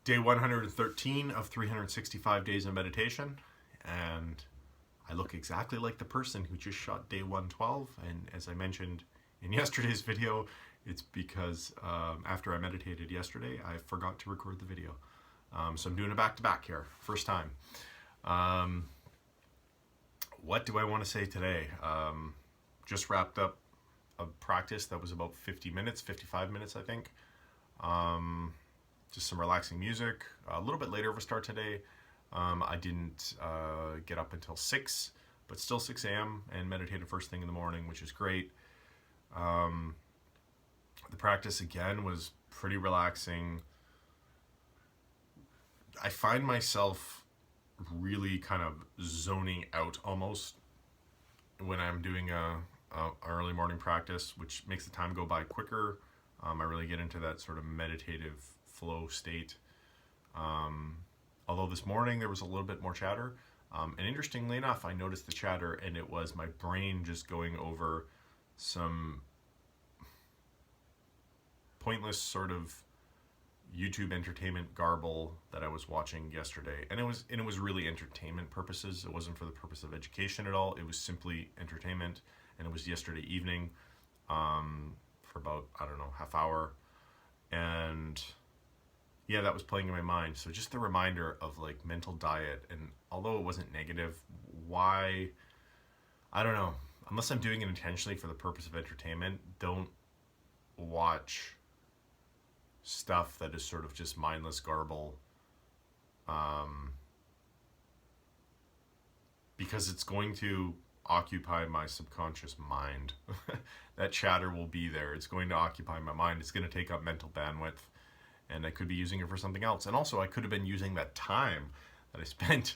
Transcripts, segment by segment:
Day 113 of 365 days of meditation, and I look exactly like the person who just shot day 112. And as I mentioned in yesterday's video, it's because after I meditated yesterday, I forgot to record the video. So I'm doing a back-to-back here, first time. What do I want to say today? Just wrapped up a practice that was about 50 minutes, 55 minutes, I think. Just some relaxing music. A little bit later of a start today. I didn't get up until 6, but still 6 a.m. and meditated first thing in the morning, which is great. The practice again was pretty relaxing. I find myself really kind of zoning out almost when I'm doing a early morning practice, which makes the time go by quicker. I really get into that sort of meditative flow state. Although this morning there was a little bit more chatter. And interestingly enough, I noticed the chatter and it was my brain just going over some pointless sort of YouTube entertainment garble that I was watching yesterday. And it was really entertainment purposes. It wasn't for the purpose of education at all. It was simply entertainment. And it was yesterday evening for about, I don't know, half hour. And yeah, that was playing in my mind. So just the reminder of like mental diet. And although it wasn't negative, why, I don't know, unless I'm doing it intentionally for the purpose of entertainment, don't watch stuff that is sort of just mindless garble, because it's going to occupy my subconscious mind. That chatter will be there. It's going to occupy my mind. It's going to take up mental bandwidth, and I could be using it for something else. And also I could have been using that time that I spent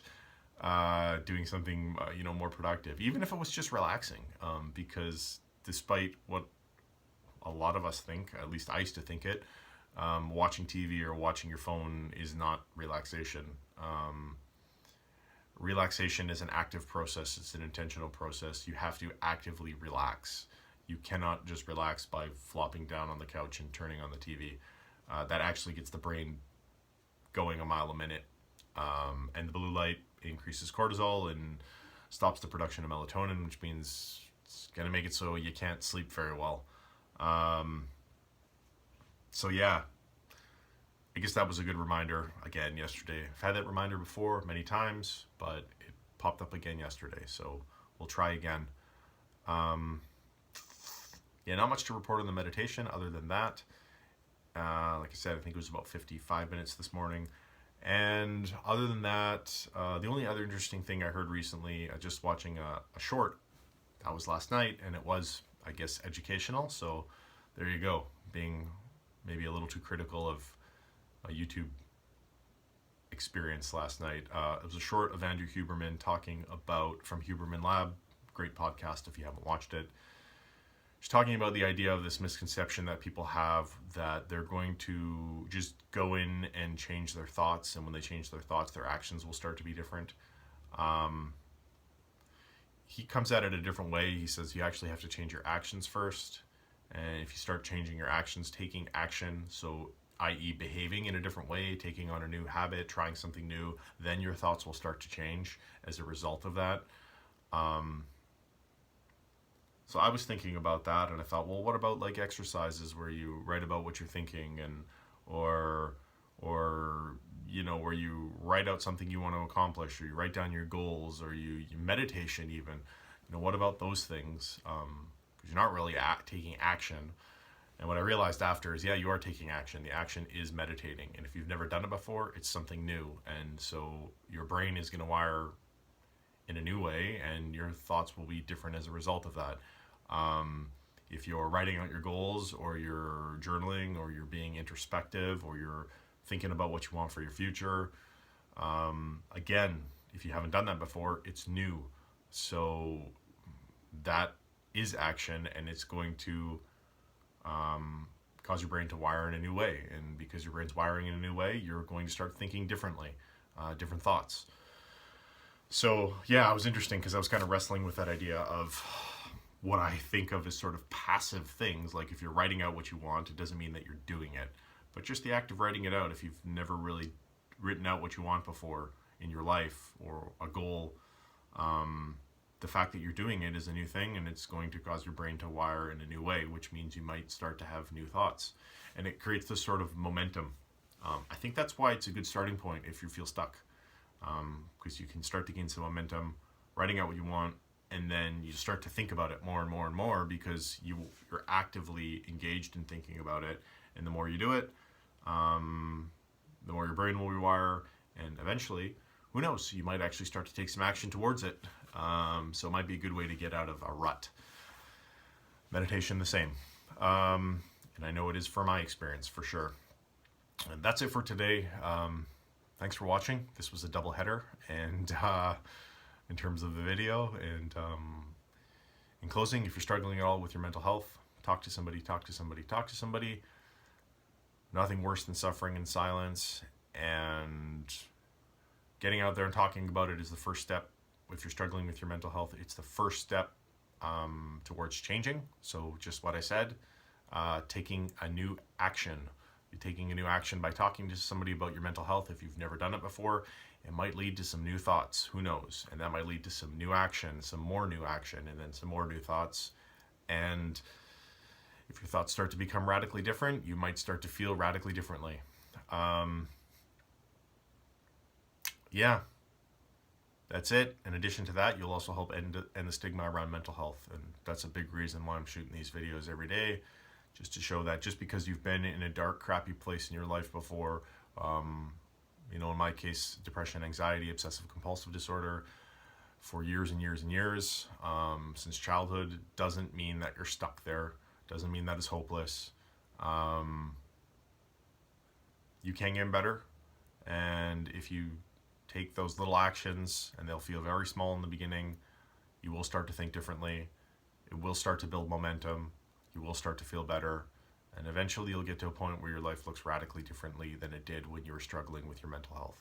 doing something more productive, even if it was just relaxing, because despite what a lot of us think, at least I used to think it, watching TV or watching your phone is not relaxation. Relaxation is an active process. It's an intentional process. You have to actively relax. You cannot just relax by flopping down on the couch and turning on the TV. That actually gets the brain going a mile a minute. And the blue light increases cortisol and stops the production of melatonin, which means it's going to make it so you can't sleep very well. So yeah, I guess that was a good reminder again yesterday. I've had that reminder before many times, but it popped up again yesterday. So we'll try again. Yeah, not much to report on the meditation other than that. Like I said, I think it was about 55 minutes this morning. And other than that, the only other interesting thing I heard recently, just watching a short, that was last night, and it was, I guess, educational. So there you go, being maybe a little too critical of a YouTube experience last night. It was a short of Andrew Huberman talking about, from Huberman Lab, great podcast if you haven't watched it. He's talking about the idea of this misconception that people have that they're going to just go in and change their thoughts, and when they change their thoughts, their actions will start to be different. He comes at it a different way. He says you actually have to change your actions first. And if you start changing your actions, taking action, so i.e. behaving in a different way, taking on a new habit, trying something new, then your thoughts will start to change as a result of that. So I was thinking about that, and I thought, well, what about like exercises where you write about what you're thinking, and or where you write out something you want to accomplish, or you write down your goals, or you meditation even. What about those things? Because you're not really taking action. And what I realized after is, yeah, you are taking action. The action is meditating. And if you've never done it before, it's something new. And so your brain is going to wire in a new way, and your thoughts will be different as a result of that. If you're writing out your goals, or you're journaling, or you're being introspective, or you're thinking about what you want for your future, again, if you haven't done that before, it's new. So that is action, and it's going to cause your brain to wire in a new way. And because your brain's wiring in a new way, you're going to start thinking differently, different thoughts. So yeah, it was interesting because I was kind of wrestling with that idea of what I think of as sort of passive things. Like if you're writing out what you want, it doesn't mean that you're doing it. but just the act of writing it out, if you've never really written out what you want before in your life or a goal, the fact that you're doing it is a new thing, and it's going to cause your brain to wire in a new way, which means you might start to have new thoughts, and it creates this sort of momentum. I think that's why it's a good starting point if you feel stuck, because you can start to gain some momentum, writing out what you want, and then you start to think about it more and more and more because you're actively engaged in thinking about it, and the more you do it, the more your brain will rewire, and eventually, who knows, you might actually start to take some action towards it. So it might be a good way to get out of a rut. Meditation the same. And I know it is for my experience, for sure. And that's it for today. Thanks for watching. This was a double header, and in terms of the video. And in closing, if you're struggling at all with your mental health, talk to somebody, talk to somebody, talk to somebody. Nothing worse than suffering in silence, and getting out there and talking about it is the first step. If you're struggling with your mental health, it's the first step towards changing. So just what I said, taking a new action. You're taking a new action by talking to somebody about your mental health. If you've never done it before, it might lead to some new thoughts. Who knows? And that might lead to some new action, some more new action, and then some more new thoughts. And if your thoughts start to become radically different, you might start to feel radically differently. Yeah, that's it. In addition to that, you'll also help end the stigma around mental health. And that's a big reason why I'm shooting these videos every day, just to show that just because you've been in a dark, crappy place in your life before, you know, in my case, depression, anxiety, obsessive compulsive disorder, for years and years and years, since childhood, doesn't mean that you're stuck there. Doesn't mean that it's hopeless. You can get better, and if you take those little actions, and they'll feel very small in the beginning, you will start to think differently. It will start to build momentum. You will start to feel better, and eventually you'll get to a point where your life looks radically differently than it did when you were struggling with your mental health.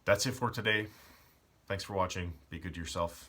That's it for today. Thanks for watching. Be good to yourself.